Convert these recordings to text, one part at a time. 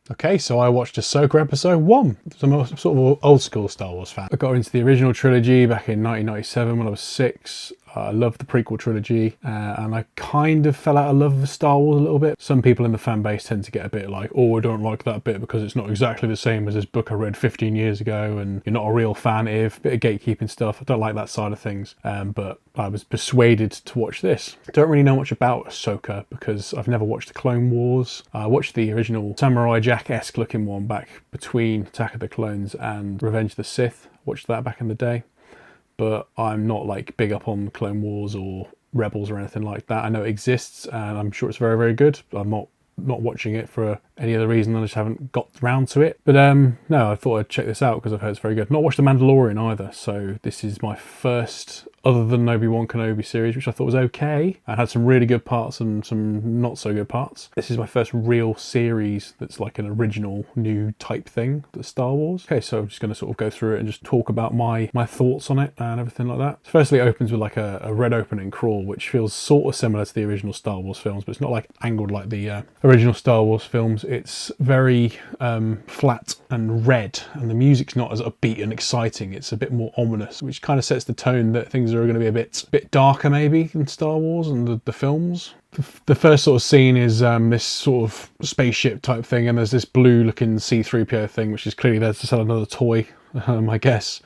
Okay, so I watched Ahsoka Episode 1. So I'm a sort of old school Star Wars fan. I got into the original trilogy back in 1997 when I was 6. I loved the prequel trilogy, and I kind of fell out of love with Star Wars a little bit. Some people in the fan base tend to get a bit like, oh, I don't like that bit because it's not exactly the same as this book I read 15 years ago, and you're not a real fan of bit of gatekeeping stuff. I don't like that side of things, but I was persuaded to watch this. I don't really know much about Ahsoka because I've never watched the Clone Wars. I watched the original Samurai Jack-esque looking one back between Attack of the Clones and Revenge of the Sith. Watched that back in the day. But I'm not like big up on Clone Wars or Rebels or anything like that. I know it exists and I'm sure it's very, very good. I'm not watching it for any other reason. I just haven't got round to it. But no, I thought I'd check this out because I've heard it's very good. Not watched The Mandalorian either. So this is my first, other than Obi-Wan Kenobi series, which I thought was okay. I had some really good parts and some not so good parts. This is my first real series that's like an original new type thing, the Star Wars. Okay, so I'm just going to sort of go through it and just talk about my thoughts on it and everything like that. So firstly, it opens with like a red opening crawl, which feels sort of similar to the original Star Wars films, but it's not like angled like the original Star Wars films. It's very flat and red, and the music's not as upbeat and exciting. It's a bit more ominous, which kind of sets the tone that things are going to be a bit darker maybe than Star Wars and the films. The first sort of scene is this sort of spaceship type thing, and there's this blue looking C-3PO thing, which is clearly there to sell another toy, I guess.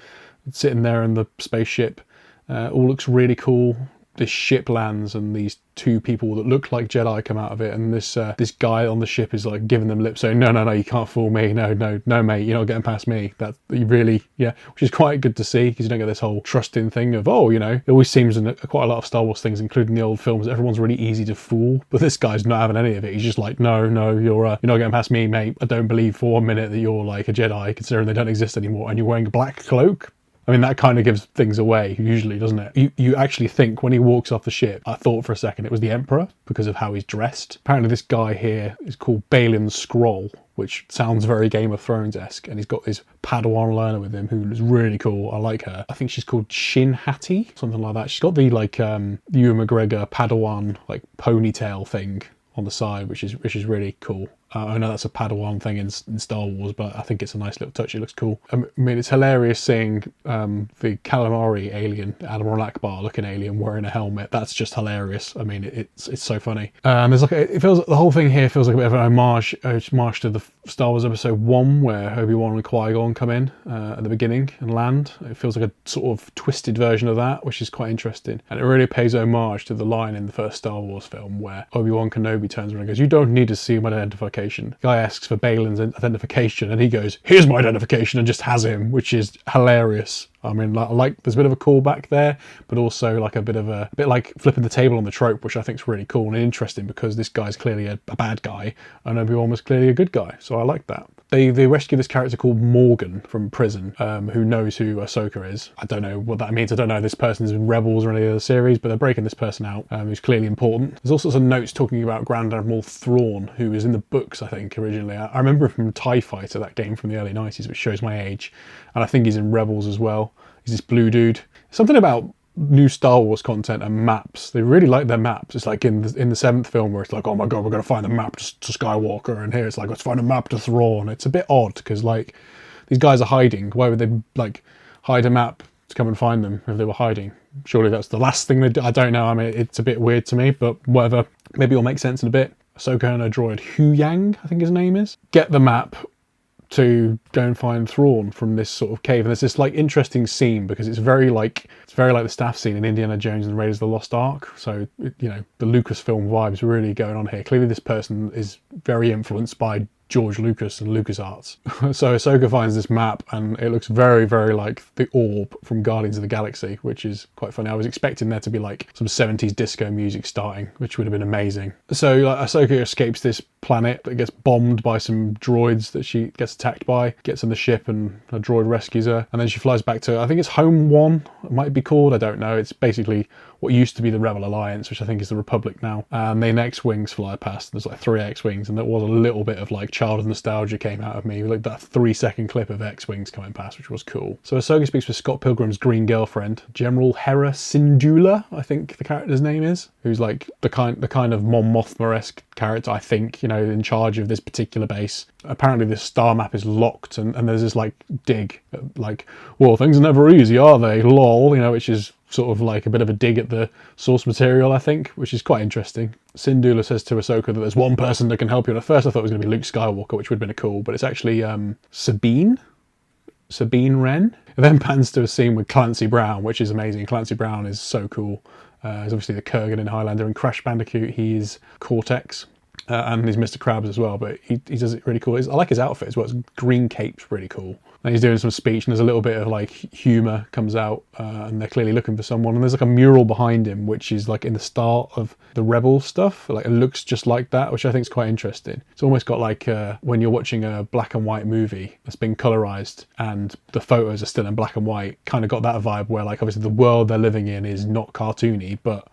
It's sitting there in the spaceship. All looks really cool. This ship lands and these two people that look like Jedi come out of it, and this guy on the ship is like giving them lip saying, no, you can't fool me, no mate, you're not getting past me. That you really, yeah, which is quite good to see because you don't get this whole trusting thing of, oh, you know, it always seems in quite a lot of Star Wars things, including the old films, everyone's really easy to fool, but this guy's not having any of it. He's just like, no, you're not getting past me, mate. I don't believe for 1 minute that you're like a Jedi, considering they don't exist anymore, and you're wearing a black cloak. I mean, that kind of gives things away, usually, doesn't it? You actually think when he walks off the ship, I thought for a second it was the Emperor because of how he's dressed. Apparently this guy here is called Baylan Skroll, which sounds very Game of Thrones-esque, and he's got this Padawan learner with him who is really cool. I like her. I think she's called Shin Hati, something like that. She's got the like Ewan McGregor Padawan like ponytail thing on the side, which is really cool. I know that's a Padawan thing in Star Wars, but I think it's a nice little touch. It looks cool. I mean, it's hilarious seeing the calamari alien, Admiral Akbar looking alien wearing a helmet. That's just hilarious. I mean, it's so funny. There's like it feels like the whole thing here feels like a bit of an homage to the Star Wars Episode 1, where Obi-Wan and Qui-Gon come in at the beginning and land. It feels like a sort of twisted version of that, which is quite interesting. And it really pays homage to the line in the first Star Wars film where Obi-Wan Kenobi turns around and goes, "You don't need to see my identification." The guy asks for Baylan's identification and he goes, "Here's my identification," and just has him, which is hilarious. I mean, like there's a bit of a callback there, but also like a bit like flipping the table on the trope, which I think is really cool and interesting because this guy's clearly a bad guy and Obi-Wan was clearly a good guy. So I like that. They rescue this character called Morgan from prison, who knows who Ahsoka is. I don't know what that means. I don't know if this person's in Rebels or any other series, but they're breaking this person out, who's clearly important. There's all sorts of notes talking about Grand Admiral Thrawn, who was in the books, I think, originally. I remember him from TIE Fighter, that game from the early 90s, which shows my age. And I think he's in Rebels as well. He's this blue dude. Something about new Star Wars content and maps. They really like their maps. It's like in the 7th film where it's like, oh my god, we're going to find a map to Skywalker, and here it's like, let's find a map to Thrawn. It's a bit odd because like these guys are hiding. Why would they like hide a map to come and find them if they were hiding? Surely that's the last thing they do. I don't know. I mean, it's a bit weird to me, but whatever. Maybe it'll make sense in a bit. Ahsoka and her droid Hu Yang, I think his name is, get the map to go and find Thrawn from this sort of cave. And there's this like interesting scene because it's very like the staff scene in Indiana Jones and Raiders of the Lost Ark. So, you know, the Lucasfilm vibes really going on here. Clearly this person is very influenced by George Lucas and LucasArts. So Ahsoka finds this map and it looks very, very like the orb from Guardians of the Galaxy, which is quite funny. I was expecting there to be like some 70s disco music starting, which would have been amazing. So like, Ahsoka escapes this planet that gets bombed by some droids that she gets attacked by, gets on the ship and a droid rescues her. And then she flies back to, I think it's Home 1, it might be called, I don't know. It's basically what used to be the Rebel Alliance, which I think is the Republic now. And then X-Wings fly past. There's like 3 X-Wings, and there was a little bit of like childhood nostalgia came out of me, like that 3-second clip of X-Wings coming past, which was cool. So Ahsoka speaks with Scott Pilgrim's green girlfriend, General Hera Syndulla, I think the character's name is, who's like the kind of Mon Mothma-esque character, I think, in charge of this particular base. Apparently this star map is locked, and there's this like dig, like, well, things are never easy, are they? Lol, which is sort of like a bit of a dig at the source material, I think, which is quite interesting. Syndulla says to Ahsoka that there's one person that can help you, and at first I thought it was going to be Luke Skywalker, which would have been cool, but it's actually Sabine Wren. It then pans to a scene with Clancy Brown, which is amazing. Clancy Brown is so cool. He's obviously the Kurgan in Highlander. In Crash Bandicoot, he's Cortex. And he's Mr. Krabs as well, but he does it really cool. I like his outfit as well. His green cape's really cool. And he's doing some speech, and there's a little bit of like humour comes out, and they're clearly looking for someone. And there's like a mural behind him, which is like in the start of the Rebel stuff. Like it looks just like that, which I think is quite interesting. It's almost got like when you're watching a black and white movie that's been colorized and the photos are still in black and white. Kind of got that vibe where like obviously the world they're living in is not cartoony, but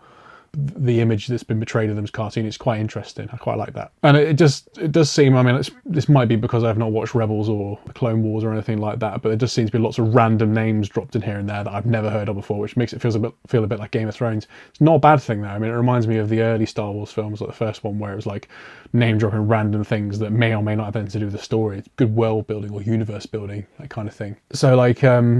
the image that's been portrayed of them as cartoon is quite interesting. I quite like that. And it does seem, I mean, this might be because I've not watched Rebels or Clone Wars or anything like that, but there does seem to be lots of random names dropped in here and there that I've never heard of before, which makes it feel a bit like Game of Thrones. It's not a bad thing though. I mean, it reminds me of the early Star Wars films, like the first one, where it was like name dropping random things that may or may not have anything to do with the story. It's good world building or universe building, that kind of thing. So like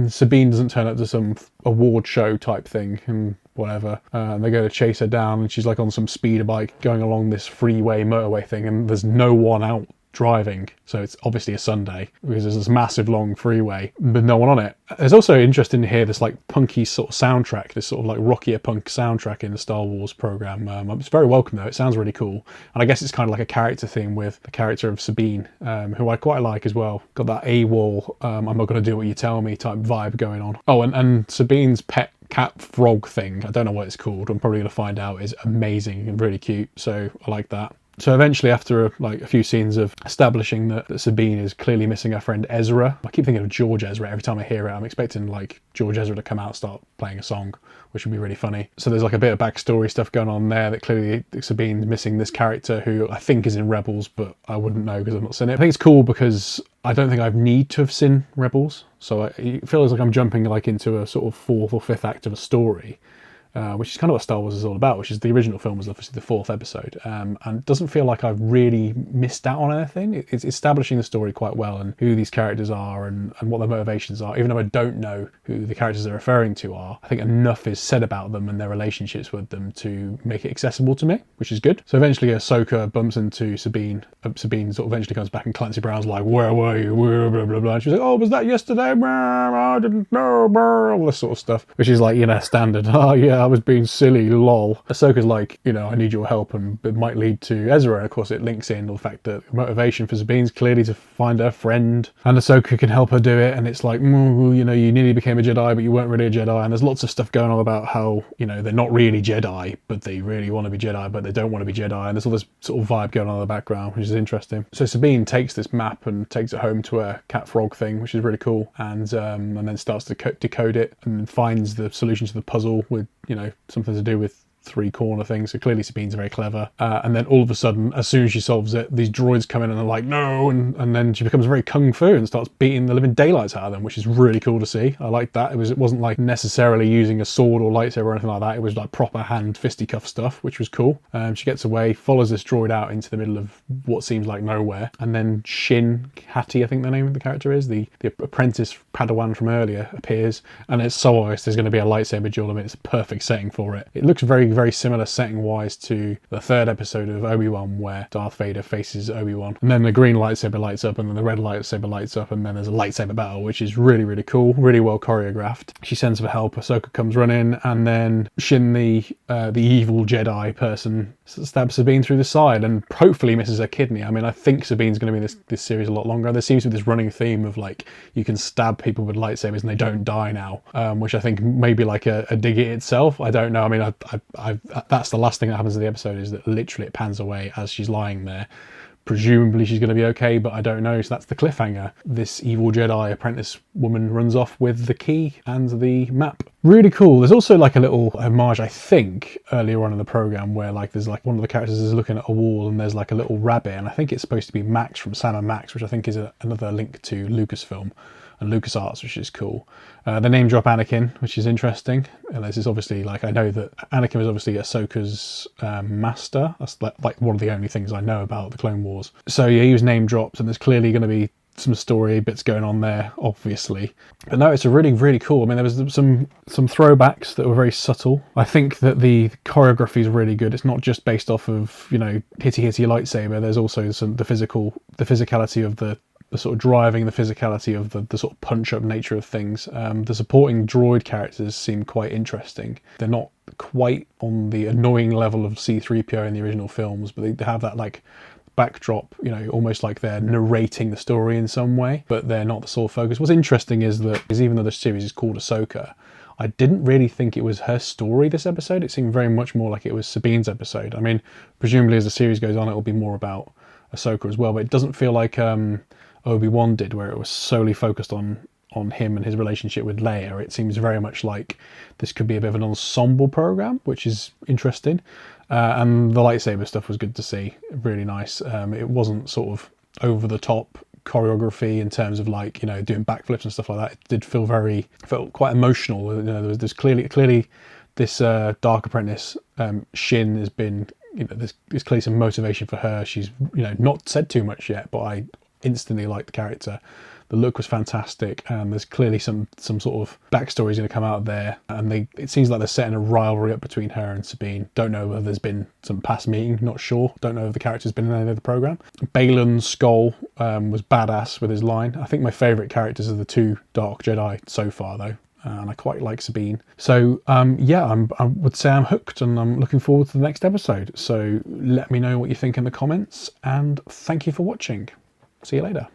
Sabine doesn't turn up to some award show type thing and whatever, and they go to chase her down, and she's like on some speeder bike going along this freeway motorway thing, and there's no one out driving, so it's obviously a Sunday because there's this massive long freeway with no one on it. It's also interesting to hear this like punky sort of soundtrack, this sort of like rockier punk soundtrack in the Star Wars program. It's very welcome though. It sounds really cool, and I guess it's kind of like a character theme with the character of Sabine, who I quite like as well. Got that AWOL, I'm not going to do what you tell me type vibe going on. Oh, and Sabine's pet cat frog thing, I don't know what it's called, I'm probably going to find out, is amazing and really cute, so I like that. So eventually, after a few scenes of establishing that Sabine is clearly missing her friend Ezra, I keep thinking of George Ezra every time I hear it. I'm expecting like George Ezra to come out and start playing a song, which would be really funny. So there's like a bit of backstory stuff going on there that clearly Sabine's missing this character who I think is in Rebels, but I wouldn't know because I've not seen it. I think it's cool because I don't think I need to have seen Rebels, so it feels like I'm jumping like into a sort of fourth or fifth act of a story. Which is kind of what Star Wars is all about, which is the original film was obviously the fourth episode, and it doesn't feel like I've really missed out on anything. It's establishing the story quite well and who these characters are and what their motivations are. Even though I don't know who the characters they're referring to are, I think enough is said about them and their relationships with them to make it accessible to me, which is good. So eventually Ahsoka bumps into Sabine. Sabine sort of eventually comes back and Clancy Brown's like, where were you? Blah, blah, blah, blah. And she's like, oh, was that yesterday? I didn't know. All this sort of stuff, which is like, standard. Oh yeah, I was being silly, lol. Ahsoka's like, I need your help, and it might lead to Ezra. And of course, it links in to the fact that the motivation for Sabine's clearly to find her friend, and Ahsoka can help her do it. And it's like, you nearly became a Jedi, but you weren't really a Jedi. And there's lots of stuff going on about how, they're not really Jedi, but they really want to be Jedi, but they don't want to be Jedi. And there's all this sort of vibe going on in the background, which is interesting. So Sabine takes this map and takes it home to her cat frog thing, which is really cool, and then starts to decode it and finds the solution to the puzzle with something to do with three corner things. So clearly Sabine's very clever, and then all of a sudden, as soon as she solves it, these droids come in and are like, no, and then she becomes very kung fu and starts beating the living daylights out of them, which is really cool to see. I like that. It wasn't like necessarily using a sword or lightsaber or anything like that. It was like proper hand fisticuff stuff, which was cool. She gets away, follows this droid out into the middle of what seems like nowhere, and then Shin Hati, I think the name of the character is, the apprentice Padawan from earlier, appears, and it's so obvious there's going to be a lightsaber duel. I mean, it's a perfect setting for it. It looks very, very similar setting-wise to the third episode of Obi-Wan, where Darth Vader faces Obi-Wan, and then the green lightsaber lights up, and then the red lightsaber lights up, and then there's a lightsaber battle, which is really, really cool, really well choreographed. She sends for help. Ahsoka comes running, and then Shin, the evil Jedi person, stabs Sabine through the side and hopefully misses her kidney. I mean, I think Sabine's going to be in this series a lot longer. There seems to be this running theme of like you can stab people with lightsabers and they don't die now, which I think may be like a dig at itself. I don't know. I mean, that's the last thing that happens in the episode, is that literally it pans away as she's lying there. Presumably she's going to be okay, but I don't know. So that's the cliffhanger. This evil Jedi apprentice woman runs off with the key and the map. Really cool. There's also like a little homage, I think, earlier on in the program, where like there's like one of the characters is looking at a wall and there's like a little rabbit, and I think it's supposed to be Max from Sam and Max, which I think is another link to Lucasfilm. and LucasArts, which is cool. They name drop Anakin, which is interesting. And this is obviously, like, I know that Anakin is obviously Ahsoka's master. That's like one of the only things I know about the Clone Wars. So yeah, he was name dropped, and there's clearly going to be some story bits going on there, obviously. But no, it's a really, really cool. I mean, there was some throwbacks that were very subtle. I think that the choreography is really good. It's not just based off of, you know, hitty lightsaber. There's also the physicality of the sort of driving, the physicality of the sort of punch-up nature of things. The supporting droid characters seem quite interesting. They're not quite on the annoying level of C-3PO in the original films, but they have that, like, backdrop, you know, almost like they're narrating the story in some way, but they're not the sole focus. What's interesting is that, even though the series is called Ahsoka, I didn't really think it was her story this episode. It seemed very much more like it was Sabine's episode. I mean, presumably as the series goes on, it will be more about Ahsoka as well, but it doesn't feel like Obi-Wan did, where it was solely focused on him and his relationship with Leia. It seems very much like this could be a bit of an ensemble program, which is interesting. And the lightsaber stuff was good to see, really nice. It wasn't sort of over the top choreography in terms of, like, you know, doing backflips and stuff like that. It did felt quite emotional. You know, there's clearly this Dark Apprentice, Shin, has been, you know, there's clearly some motivation for her. She's, you know, not said too much yet, but I instantly liked the character. The look was fantastic, and there's clearly some sort of backstory is going to come out there, and it seems like they're setting a rivalry up between her and Sabine. Don't know whether there's been some past meeting, not sure. Don't know if the character's been in any of the program. Baylan Skroll was badass with his line. I think my favourite characters are the two Dark Jedi so far, though. And I quite like Sabine. So yeah, I would say I'm hooked, and I'm looking forward to the next episode. So let me know what you think in the comments, and thank you for watching. See you later.